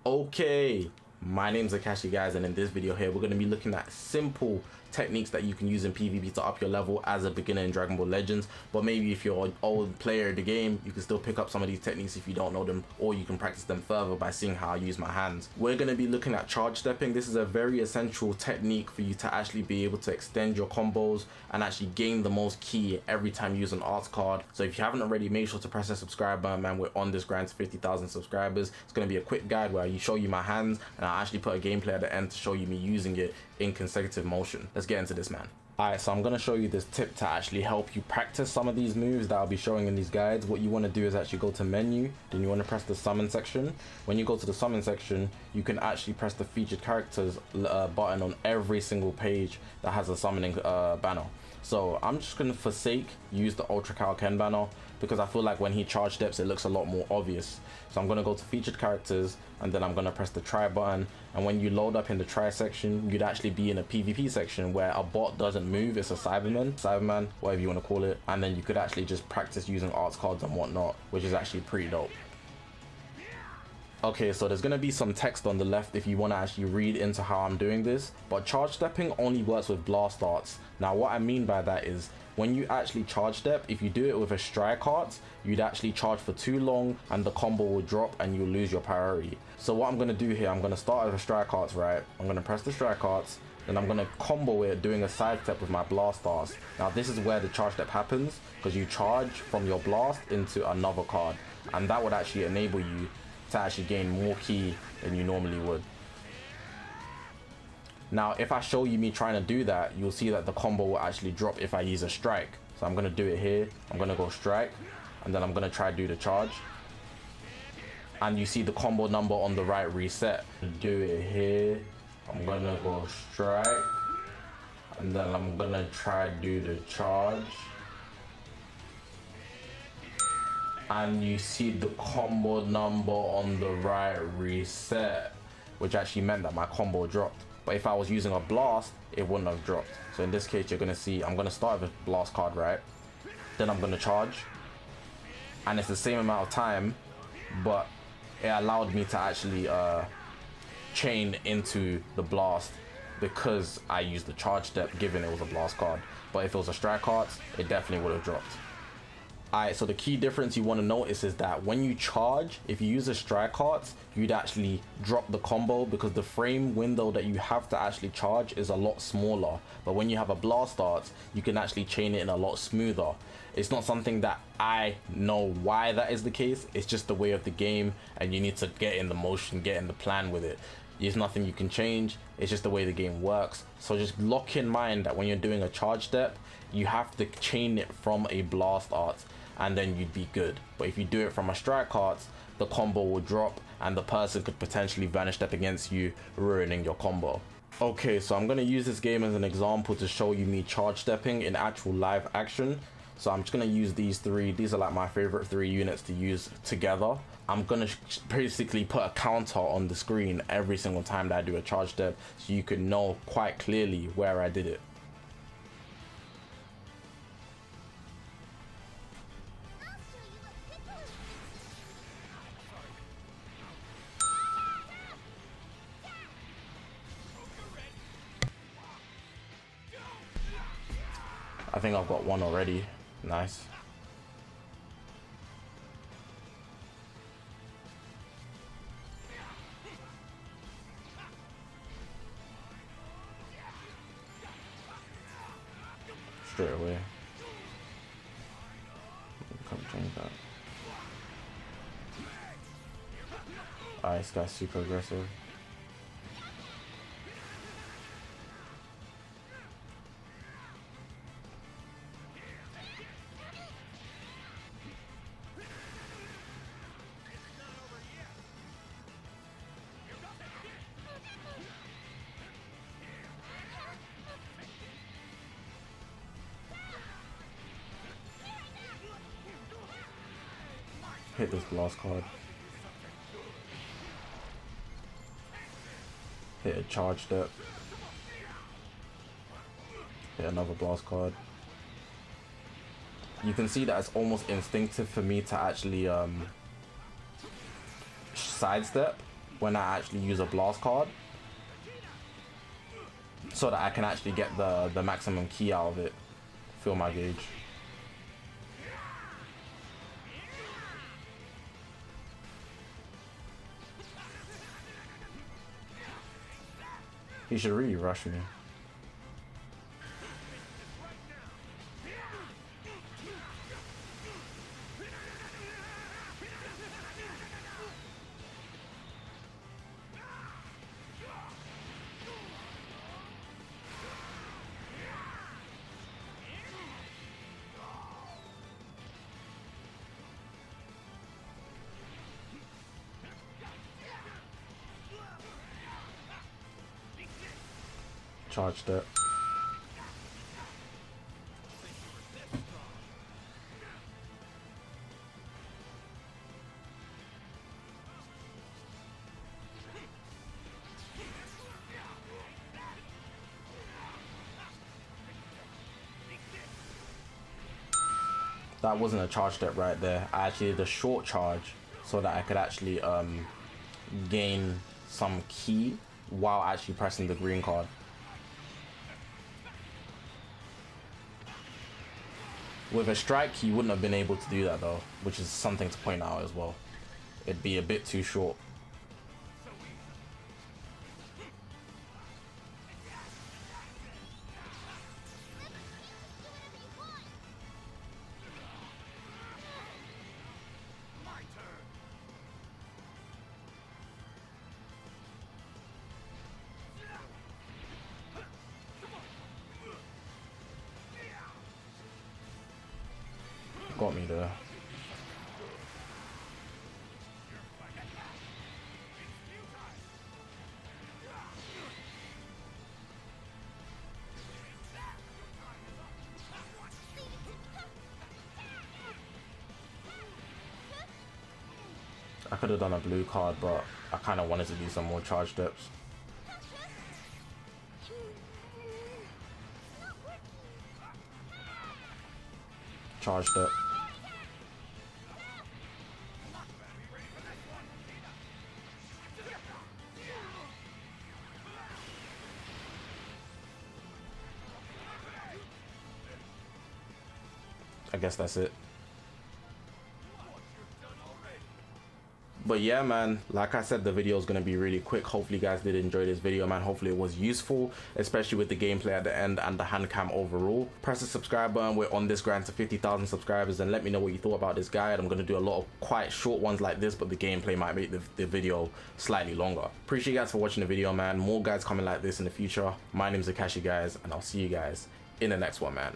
Okay, my name's Zakashi, guys, and in this video here we're going to be looking at simple techniques that you can use in PvP to up your level as a beginner in Dragon Ball Legends. But maybe if you're an old player of the game, you can still pick up some of these techniques if you don't know them, or you can practice them further by seeing how I use my hands. We're going to be looking at charge stepping. This is a very essential technique for you to actually be able to extend your combos and actually gain the most ki every time you use an art card. So if you haven't already, make sure to press the subscribe button, man. We're on this grind to 50,000 subscribers. It's going to be a quick guide where I show you my hands, and I actually put a gameplay at the end to show you me using it in consecutive motion. Let's get into this, man. Alright, so I'm going to show you this tip to actually help you practice some of these moves that I'll be showing in these guides. What you want to do is actually go to menu, then you want to press the summon section. When you go to the summon section, you can actually press the featured characters button on every single page that has a summoning banner. So I'm just going to, for sake, use the Ultra Cow Ken banner because I feel like when he charge steps it looks a lot more obvious. So I'm going to go to featured characters, and then I'm going to press the try button, and when you load up in the try section, you'd actually be in a PvP section where a bot doesn't move. It's a Cyberman, whatever you want to call it, and then you could actually just practice using arts cards and whatnot, which is actually pretty dope. Okay, so there's going to be some text on the left if you want to actually read into how I'm doing this, but charge stepping only works with blast arts. Now what I mean by that is when you actually charge step, if you do it with a strike art, you'd actually charge for too long and the combo will drop and you'll lose your priority. So what I'm going to do here, I'm going to start with a strike arts, right? I'm going to press the strike arts, then I'm going to combo it doing a side step with my blast arts. Now this is where the charge step happens, because you charge from your blast into another card, and that would actually enable you to actually gain more ki than you normally would. Now if I show you me trying to do that, you'll see that the combo will actually drop if I use a strike. So I'm going to do it here. I'm going to go strike, and then I'm going to try to do the charge, and you see the combo number on the right reset. Do it here. I'm going to go strike, and then I'm going to try to do the charge, and you see the combo number on the right reset, which actually meant that my combo dropped. But if I was using a blast, it wouldn't have dropped. So in this case, you're gonna see I'm gonna start with a blast card, right? Then I'm gonna charge, and it's the same amount of time, but it allowed me to actually chain into the blast because I used the charge step, given it was a blast card. But if it was a strike card, it definitely would have dropped. Alright, so the key difference you want to notice is that when you charge, if you use a strike art, you'd actually drop the combo because the frame window that you have to actually charge is a lot smaller. But when you have a blast art, you can actually chain it in a lot smoother. It's not something that I know why that is the case. It's just the way of the game, and you need to get in the motion, get in the plan with it. There's nothing you can change. It's just the way the game works. So just lock in mind that when you're doing a charge step, you have to chain it from a blast art, and then you'd be good. But if you do it from a strike art, the combo will drop and the person could potentially vanish step against you, ruining your combo. Okay, so I'm going to use this game as an example to show you me charge stepping in actual live action. So I'm just going to use these three. These are like my favorite 3 units to use together. I'm going to basically put a counter on the screen every single time that I do a charge step, so you can know quite clearly where I did it. I think I've got one already. Nice. Straight away. Come change that. Alright, this guy's super aggressive. Hit this blast card. Hit a charge step. Hit another blast card. You can see that it's almost instinctive for me to actually sidestep, when I actually use a blast card, so that I can actually get the maximum ki out of it. Feel my gauge. He should really rush me. Charged it. That wasn't a charge step right there. I actually did a short charge so that I could actually gain some ki while actually pressing the green card. With a strike, you wouldn't have been able to do that though, which is something to point out as well. It'd be a bit too short. Got me there. I could have done a blue card, but I kind of wanted to do some more charge steps. Charge step. I guess that's it. But yeah, man, like I said, the video is going to be really quick. Hopefully you guys did enjoy this video, man. Hopefully it was useful, especially with the gameplay at the end and the hand cam overall. Press the subscribe button. We're on this grind to 50,000 subscribers, and let me know what you thought about this guide. I'm going to do a lot of quite short ones like this, but the gameplay might make the video slightly longer. Appreciate you guys for watching the video, man. More guides coming like this in the future. My name's Zakashi, guys, and I'll see you guys in the next one, man.